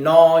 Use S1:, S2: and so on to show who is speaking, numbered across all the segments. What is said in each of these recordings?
S1: 9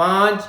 S1: 5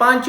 S1: 5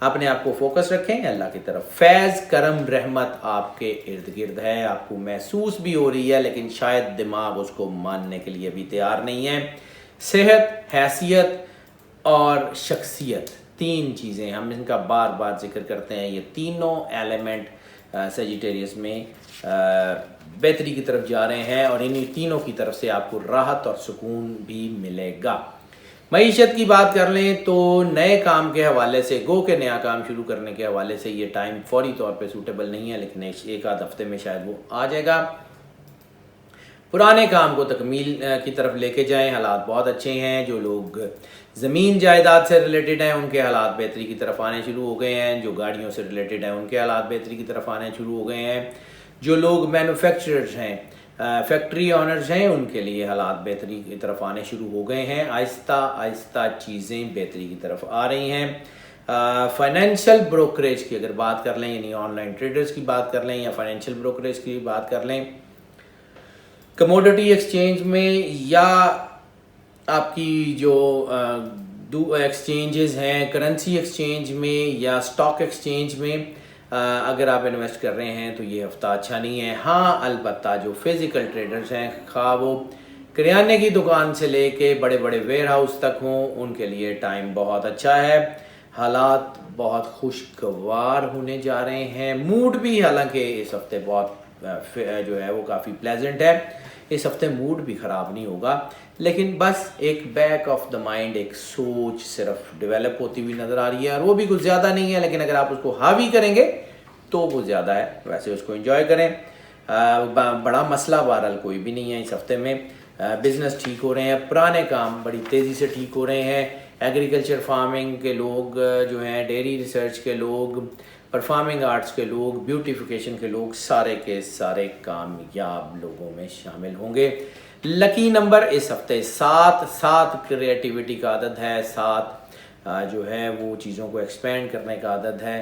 S1: اپنے آپ کو فوکس رکھیں اللہ کی طرف. فیض کرم رحمت آپ کے ارد گرد ہے, آپ کو محسوس بھی ہو رہی ہے لیکن شاید دماغ اس کو ماننے کے لیے بھی تیار نہیں ہے. صحت, حیثیت اور شخصیت, 3 چیزیں ہم ان کا بار بار ذکر کرتے ہیں. یہ تینوں ایلیمنٹ سیجیٹیریس میں بہتری کی طرف جا رہے ہیں اور انہی تینوں کی طرف سے آپ کو راحت اور سکون بھی ملے گا. معیشت کی بات کر لیں تو نئے کام کے حوالے سے, گو کہ نیا کام شروع کرنے کے حوالے سے یہ ٹائم فوری طور پہ سوٹیبل نہیں ہے, لیکن ایک آدھ ہفتے میں شاید وہ آ جائے گا. پرانے کام کو تکمیل کی طرف لے کے جائیں, حالات بہت اچھے ہیں. جو لوگ زمین جائیداد سے ریلیٹڈ ہیں ان کے حالات بہتری کی طرف آنے شروع ہو گئے ہیں. جو گاڑیوں سے ریلیٹڈ ہیں ان کے حالات بہتری کی طرف آنے شروع ہو گئے ہیں. جو لوگ مینوفیکچررز ہیں, فیکٹری آنرز ہیں, ان کے لیے حالات بہتری کی طرف آنے شروع ہو گئے ہیں. آہستہ آہستہ چیزیں بہتری کی طرف آ رہی ہیں. فائنینشیل بروکریج کی اگر بات کر لیں, یعنی آن لائن ٹریڈرز کی بات کر لیں یا فائنینشیل بروکریج کی بات کر لیں, کموڈٹی ایکسچینج میں یا آپ کی جو ایکسچینجز ہیں کرنسی ایکسچینج میں یا سٹاک ایکسچینج میں اگر آپ انویسٹ کر رہے ہیں تو یہ ہفتہ اچھا نہیں ہے. ہاں البتہ جو فزیکل ٹریڈرز ہیں, خواہ وہ کریانے کی دکان سے لے کے بڑے بڑے ویئر ہاؤس تک ہوں, ان کے لیے ٹائم بہت اچھا ہے. حالات بہت خوشگوار ہونے جا رہے ہیں. موڈ بھی حالانکہ اس ہفتے بہت جو ہے وہ کافی پلیزنٹ ہے. اس ہفتے موڈ بھی خراب نہیں ہوگا, لیکن بس ایک بیک آف دا مائنڈ ایک سوچ صرف ڈیولپ ہوتی ہوئی نظر آ رہی ہے, اور وہ بھی کچھ زیادہ نہیں ہے, لیکن اگر آپ اس کو حاوی کریں گے تو وہ زیادہ ہے. ویسے اس کو انجوائے کریں. بڑا مسئلہ بہرحال کوئی بھی نہیں ہے اس ہفتے میں. بزنس ٹھیک ہو رہے ہیں, پرانے کام بڑی تیزی سے ٹھیک ہو رہے ہیں. ایگریکلچر فارمنگ کے لوگ جو ہیں, ڈیری ریسرچ کے لوگ, پرفارمنگ آرٹس کے لوگ, بیوٹیفیکیشن کے لوگ, سارے کے سارے کامیاب لوگوں میں شامل ہوں گے. لکی نمبر اس ہفتے 7 کریٹیوٹی کا عدد ہے. 7 جو ہے وہ چیزوں کو ایکسپینڈ کرنے کا عدد ہے.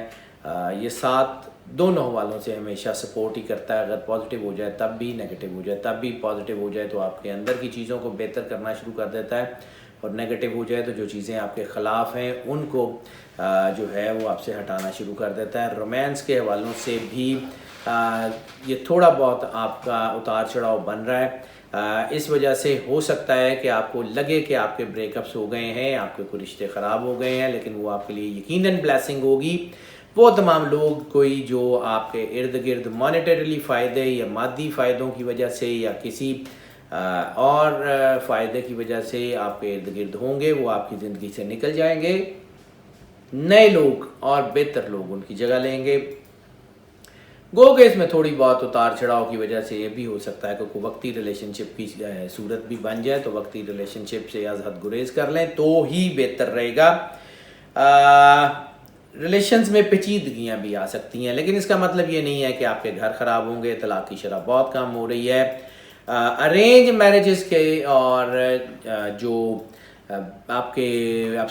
S1: یہ 7 دونوں حوالوں سے ہمیشہ سپورٹ ہی کرتا ہے. اگر پازیٹیو ہو جائے تب بھی, نیگیٹو ہو جائے تب بھی. پازیٹیو ہو جائے تو آپ کے اندر کی چیزوں کو بہتر کرنا شروع کر دیتا ہے, اور نیگیٹو ہو جائے تو جو چیزیں آپ کے خلاف ہیں ان کو جو ہے وہ آپ سے ہٹانا شروع کر دیتا ہے. رومانس کے حوالوں سے بھی یہ تھوڑا بہت آپ کا اتار چڑھاؤ بن رہا ہے. اس وجہ سے ہو سکتا ہے کہ آپ کو لگے کہ آپ کے بریک اپس ہو گئے ہیں, آپ کے کوئی رشتے خراب ہو گئے ہیں, لیکن وہ آپ کے لیے یقیناً بلیسنگ ہوگی. وہ تمام لوگ کوئی جو آپ کے ارد گرد مانیٹریلی فائدے یا مادی فائدوں کی وجہ سے یا کسی اور فائدے کی وجہ سے آپ کے ارد گرد ہوں گے, وہ آپ کی زندگی سے نکل جائیں گے. نئے لوگ اور بہتر لوگ ان کی جگہ لیں گے. گو کہ اس میں تھوڑی بہت اتار چڑھاؤ کی وجہ سے یہ بھی ہو سکتا ہے کہ کوئی وقتی ریلیشن شپ کی صورت بھی بن جائے, تو وقتی ریلیشن شپ سے از حد گریز کر لیں تو ہی بہتر رہے گا. ریلیشنز میں پیچیدگیاں بھی آ سکتی ہیں, لیکن اس کا مطلب یہ نہیں ہے کہ آپ کے گھر خراب ہوں گے. طلاق کی شرح بہت کم ہو رہی ہے. ارینج میرجز کے اور جو آپ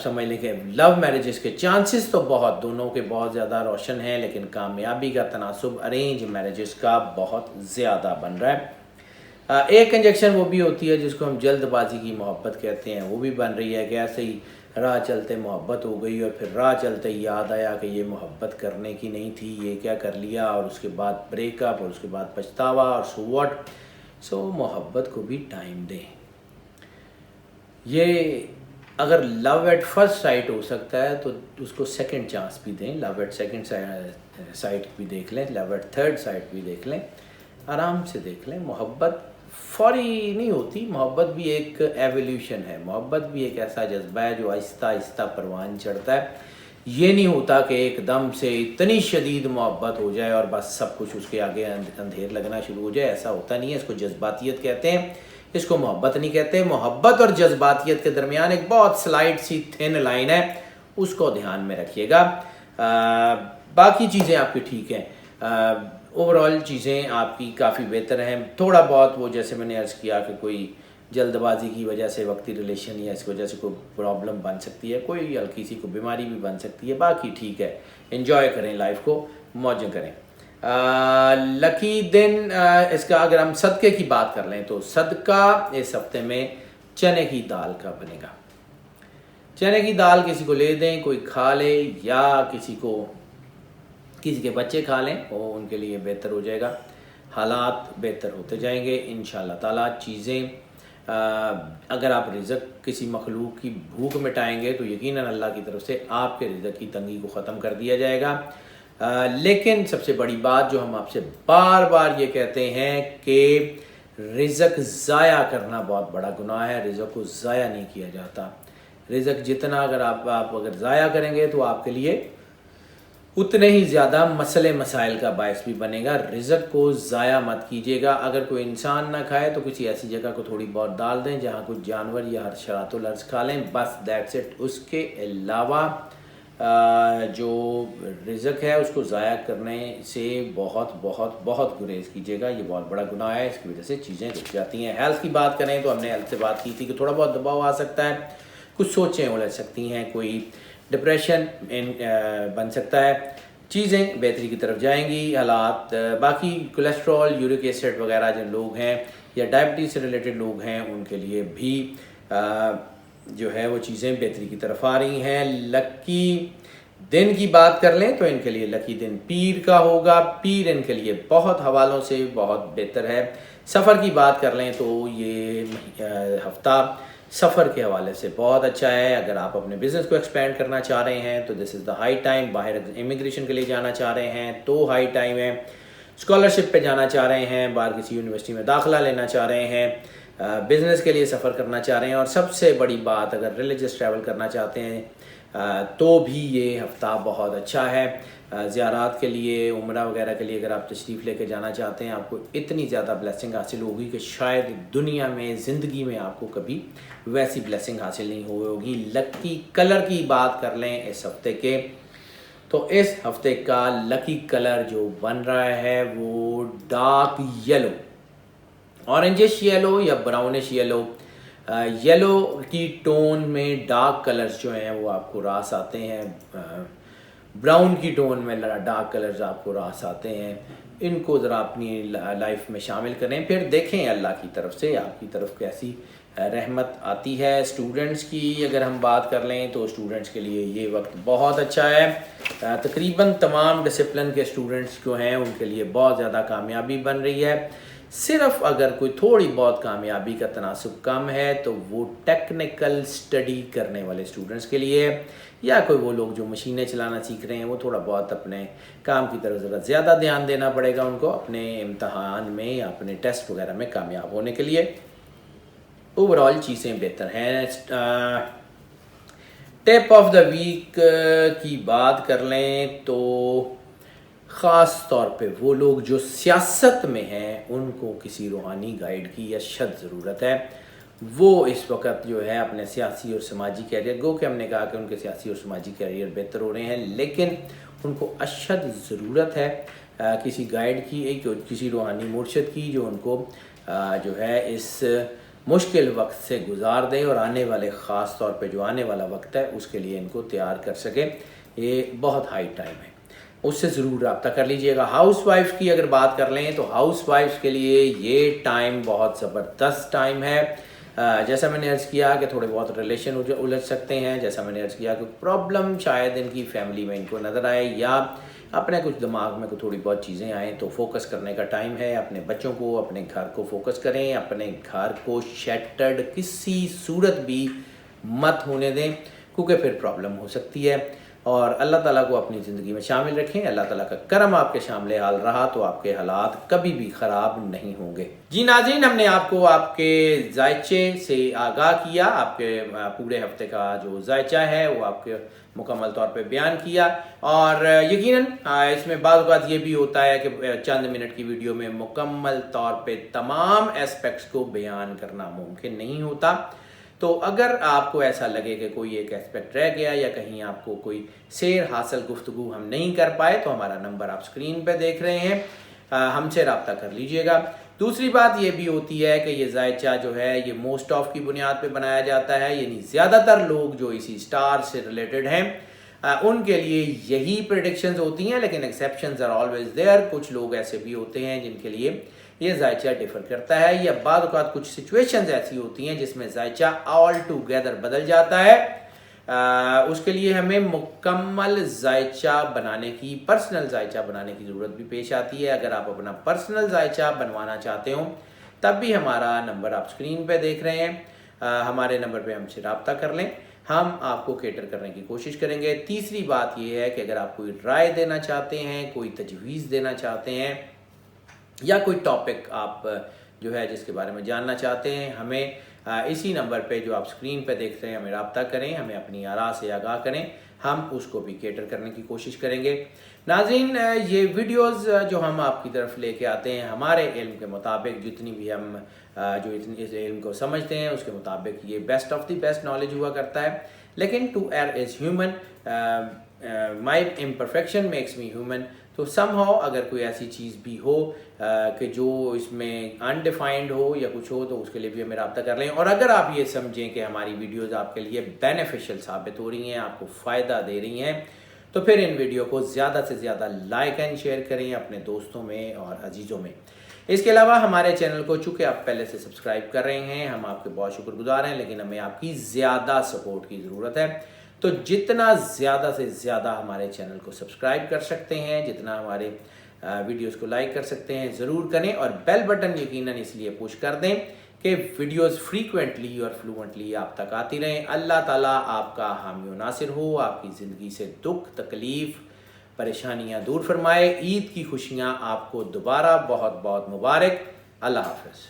S1: سمجھ لیں کہ لو میرجز کے چانسز تو بہت دونوں کے بہت زیادہ روشن ہیں, لیکن کامیابی کا تناسب ارینج میرجز کا بہت زیادہ بن رہا ہے. ایک انجیکشن وہ بھی ہوتی ہے جس کو ہم جلد بازی کی محبت کہتے ہیں, وہ بھی بن رہی ہے کہ ایسے ہی راہ چلتے محبت ہو گئی اور پھر راہ چلتے یاد آیا کہ یہ محبت کرنے کی نہیں تھی, یہ کیا کر لیا, اور اس کے بعد بریک اپ, اور اس کے بعد پچھتاوا, اور سو واٹ. سو محبت کو بھی ٹائم دیں. یہ اگر لو ایٹ فرسٹ سائٹ ہو سکتا ہے تو اس کو سیکنڈ چانس بھی دیں. لو ایٹ سیکنڈ سائٹ بھی دیکھ لیں, لو ایٹ تھرڈ سائٹ بھی دیکھ لیں, آرام سے دیکھ لیں. محبت فوری نہیں ہوتی, محبت بھی ایک ایولیوشن ہے. محبت بھی ایک ایسا جذبہ ہے جو آہستہ آہستہ پروان چڑھتا ہے. یہ نہیں ہوتا کہ ایک دم سے اتنی شدید محبت ہو جائے اور بس سب کچھ اس کے آگے اندھیر لگنا شروع ہو جائے. ایسا ہوتا نہیں ہے. اس کو جذباتیت کہتے ہیں, اس کو محبت نہیں کہتے. محبت اور جذباتیت کے درمیان ایک بہت سلائٹ سی تھن لائن ہے, اس کو دھیان میں رکھیے گا. باقی چیزیں آپ کی ٹھیک ہیں, اوورآل چیزیں آپ کی کافی بہتر ہیں. تھوڑا بہت وہ جیسے میں نے عرض کیا کہ کوئی جلد بازی کی وجہ سے وقتی ریلیشن یا اس وجہ سے کوئی پرابلم بن سکتی ہے, کوئی ہلکی سی کوئی بیماری بھی بن سکتی ہے. باقی ٹھیک ہے, انجوائے کریں لائف کو, موجیں کریں. لکی دن اس کا اگر ہم صدقے کی بات کر لیں تو صدقہ اس ہفتے میں چنے کی دال کا بنے گا. چنے کی دال کسی کو لے دیں، کوئی کھا لے، یا کسی کے بچے کھا لیں، وہ ان کے لیے بہتر ہو جائے گا، حالات بہتر ہوتے جائیں گے انشاءاللہ تعالیٰ۔ چیزیں اگر آپ رزق کسی مخلوق کی بھوک مٹائیں گے تو یقیناً اللہ کی طرف سے آپ کے رزق کی تنگی کو ختم کر دیا جائے گا۔ لیکن سب سے بڑی بات جو ہم آپ سے بار بار یہ کہتے ہیں کہ رزق ضائع کرنا بہت بڑا گناہ ہے، رزق کو ضائع نہیں کیا جاتا۔ رزق جتنا اگر آپ اگر ضائع کریں گے تو آپ کے لیے اتنے ہی زیادہ مسئلے مسائل کا باعث بھی بنے گا۔ رزق کو ضائع مت کیجیے گا۔ اگر کوئی انسان نہ کھائے تو کسی ایسی جگہ کو تھوڑی بہت ڈال دیں جہاں کچھ جانور یا حشرات الارض کھا لیں، بس دیٹس اٹ۔ اس کے علاوہ جو رزق ہے اس کو ضائع کرنے سے بہت بہت بہت گریز کیجیے گا، یہ بہت بڑا گناہ ہے، اس کی وجہ سے چیزیں رک جاتی ہیں۔ ہیلتھ کی بات کریں تو ہم نے ہیلتھ سے بات کی تھی کہ تھوڑا بہت دباؤ آ سکتا ہے، کچھ سوچیں الجھ سکتی ہیں، کوئی ڈپریشن بن سکتا ہے، چیزیں بہتری کی طرف جائیں گی، حالات باقی کولیسٹرول، یورک ایسڈ وغیرہ جن لوگ ہیں یا ڈائبٹیز سے ریلیٹڈ لوگ ہیں ان کے لیے بھی جو ہے وہ چیزیں بہتری کی طرف آ رہی ہیں۔ لکی دن کی بات کر لیں تو ان کے لیے لکی دن پیر کا ہوگا، پیر ان کے لیے بہت حوالوں سے بہت بہتر ہے۔ سفر کی بات کر لیں تو یہ ہفتہ سفر کے حوالے سے بہت اچھا ہے۔ اگر آپ اپنے بزنس کو ایکسپینڈ کرنا چاہ رہے ہیں تو دس از دا ہائی ٹائم۔ باہر امیگریشن کے لیے جانا چاہ رہے ہیں تو ہائی ٹائم ہے۔ اسکالرشپ پہ جانا چاہ رہے ہیں، باہر کسی یونیورسٹی میں داخلہ لینا چاہ رہے ہیں، بزنس کے لیے سفر کرنا چاہ رہے ہیں، اور سب سے بڑی بات اگر ریلیجس ٹریول کرنا چاہتے ہیں تو بھی یہ ہفتہ بہت اچھا ہے۔ زیارات کے لیے، عمرہ وغیرہ کے لیے اگر آپ تشریف لے کے جانا چاہتے ہیں، آپ کو اتنی زیادہ بلیسنگ حاصل ہوگی کہ شاید دنیا میں، زندگی میں آپ کو کبھی ویسی بلیسنگ حاصل نہیں ہوئی ہوگی۔ لکی کلر کی بات کر لیں اس ہفتے کے، تو اس ہفتے کا لکی کلر جو بن رہا ہے وہ ڈارک یلو، اورنجش یلو یا براؤنش یلو۔ یلو کی ٹون میں ڈارک کلرز جو ہیں وہ آپ کو راس آتے ہیں، براؤن کی ٹون میں ڈارک کلرز آپ کو راس آتے ہیں۔ ان کو ذرا اپنی لائف میں شامل کریں، پھر دیکھیں اللہ کی طرف سے آپ کی طرف کیسی رحمت آتی ہے۔ اسٹوڈنٹس کی اگر ہم بات کر لیں تو اسٹوڈنٹس کے لیے یہ وقت بہت اچھا ہے۔ تقریباً تمام ڈسپلن کے اسٹوڈنٹس جو ہیں ان کے لیے بہت زیادہ کامیابی بن رہی ہے۔ صرف اگر کوئی تھوڑی بہت کامیابی کا تناسب کم ہے تو وہ ٹیکنیکل اسٹڈی کرنے والے اسٹوڈنٹس کے لیے، یا کوئی وہ لوگ جو مشینیں چلانا سیکھ رہے ہیں وہ تھوڑا بہت اپنے کام کی طرف ذرا زیادہ دھیان دینا پڑے گا ان کو اپنے امتحان میں یا اپنے ٹیسٹ وغیرہ میں کامیاب ہونے کے لیے۔ اوور آل چیزیں بہتر ہیں۔ ٹپ آف دا ویک کی بات کر لیں تو خاص طور پہ وہ لوگ جو سیاست میں ہیں ان کو کسی روحانی گائیڈ کی اشد ضرورت ہے۔ وہ اس وقت جو ہے اپنے سیاسی اور سماجی کیریئر، گو کہ ہم نے کہا کہ ان کے سیاسی اور سماجی کیریئر بہتر ہو رہے ہیں، لیکن ان کو اشد ضرورت ہے کسی گائیڈ کی، کسی روحانی مرشد کی جو ان کو جو ہے اس مشکل وقت سے گزار دیں اور آنے والے، خاص طور پہ جو آنے والا وقت ہے اس کے لیے ان کو تیار کر سکیں۔ یہ بہت ہائی ٹائم ہے، اس سے ضرور رابطہ کر لیجئے گا۔ ہاؤس وائف کی اگر بات کر لیں تو ہاؤس وائف کے لیے یہ ٹائم بہت زبردست ٹائم ہے۔ جیسا میں نے عرض کیا کہ تھوڑے بہت ریلیشن الجھ سکتے ہیں، جیسا میں نے عرض کیا کہ پرابلم شاید ان کی فیملی میں ان کو نظر آئے، یا اپنے کچھ دماغ میں کوئی تھوڑی بہت چیزیں آئیں، تو فوکس کرنے کا ٹائم ہے۔ اپنے بچوں کو، اپنے گھر کو فوکس کریں، اپنے گھر کو شیٹرڈ کسی صورت بھی مت ہونے دیں، کیونکہ پھر پرابلم ہو سکتی ہے۔ اور اللہ تعالیٰ کو اپنی زندگی میں شامل رکھیں۔ اللہ تعالیٰ کا کرم آپ کے شامل حال رہا تو آپ کے حالات کبھی بھی خراب نہیں ہوں گے۔ جی ناظرین، ہم نے آپ کو آپ کے ذائچے سے آگاہ کیا، آپ کے پورے ہفتے کا جو ذائچہ ہے وہ آپ کے مکمل طور پہ بیان کیا، اور یقیناً اس میں بعض اوقات یہ بھی ہوتا ہے کہ چند منٹ کی ویڈیو میں مکمل طور پہ تمام ایسپیکٹس کو بیان کرنا ممکن نہیں ہوتا۔ تو اگر آپ کو ایسا لگے کہ کوئی ایک ایسپیکٹ رہ گیا یا کہیں آپ کو کوئی سیر حاصل گفتگو ہم نہیں کر پائے، تو ہمارا نمبر آپ سکرین پہ دیکھ رہے ہیں، ہم سے رابطہ کر لیجئے گا۔ دوسری بات یہ بھی ہوتی ہے کہ یہ ذائچہ جو ہے یہ موسٹ آف کی بنیاد پہ بنایا جاتا ہے، یعنی زیادہ تر لوگ جو اسی سٹار سے ریلیٹڈ ہیں ان کے لیے یہی پریڈکشنز ہوتی ہیں، لیکن ایکسیپشنز آر آلویز دیئر۔ کچھ لوگ ایسے بھی ہوتے ہیں جن کے لیے یہ ذائچہ ڈیفر کرتا ہے، یا بعض اوقات کچھ سچویشنز ایسی ہوتی ہیں جس میں ذائچہ آل ٹوگیدر بدل جاتا ہے۔ اس کے لیے ہمیں مکمل ذائچہ بنانے کی، پرسنل ذائچہ بنانے کی ضرورت بھی پیش آتی ہے۔ اگر آپ اپنا پرسنل ذائچہ بنوانا چاہتے ہوں تب بھی ہمارا نمبر آپ اسکرین پہ دیکھ رہے ہیں، ہمارے نمبر پہ ہم سے رابطہ کر لیں، ہم آپ کو کیٹر کرنے کی کوشش کریں گے۔ تیسری بات یہ ہے کہ اگر آپ کوئی رائے دینا چاہتے ہیں، کوئی تجویز دینا چاہتے ہیں یا کوئی ٹاپک آپ جو ہے جس کے بارے میں جاننا چاہتے ہیں، ہمیں اسی نمبر پہ جو آپ اسکرین پہ دیکھتے ہیں ہمیں رابطہ کریں، ہمیں اپنی آراء سے آگاہ کریں، ہم اس کو بھی کیٹر کرنے کی کوشش کریں گے۔ ناظرین، یہ ویڈیوز جو ہم آپ کی طرف لے کے آتے ہیں ہمارے علم کے مطابق، جتنی بھی ہم جو اس علم کو سمجھتے ہیں اس کے مطابق یہ best of the best knowledge ہوا کرتا ہے، لیکن to err is human, my imperfection makes me human. تو سم ہاؤ اگر کوئی ایسی چیز بھی ہو کہ جو اس میں انڈیفائنڈ ہو یا کچھ ہو تو اس کے لیے بھی ہمیں رابطہ کر لیں، اور اگر آپ یہ سمجھیں کہ ہماری ویڈیوز آپ کے لیے بینیفیشل ثابت ہو رہی ہیں، آپ کو فائدہ دے رہی ہیں، تو پھر ان ویڈیو کو زیادہ سے زیادہ لائک اینڈ شیئر کریں اپنے دوستوں میں اور عزیزوں میں۔ اس کے علاوہ ہمارے چینل کو چونکہ آپ پہلے سے سبسکرائب کر رہے ہیں، ہم آپ کے بہت شکر گزار ہیں، لیکن ہمیں آپ کی زیادہ سپورٹ کی ضرورت ہے۔ تو جتنا زیادہ سے زیادہ ہمارے چینل کو سبسکرائب کر سکتے ہیں، جتنا ہمارے ویڈیوز کو لائک کر سکتے ہیں ضرور کریں، اور بیل بٹن یقیناً اس لیے پوش کر دیں کہ ویڈیوز فریکوینٹلی اور فلوئنٹلی آپ تک آتی رہیں۔ اللہ تعالیٰ آپ کا حامی و ناصر ہو، آپ کی زندگی سے دکھ، تکلیف، پریشانیاں دور فرمائے۔ عید کی خوشیاں آپ کو دوبارہ بہت بہت مبارک۔ اللہ حافظ۔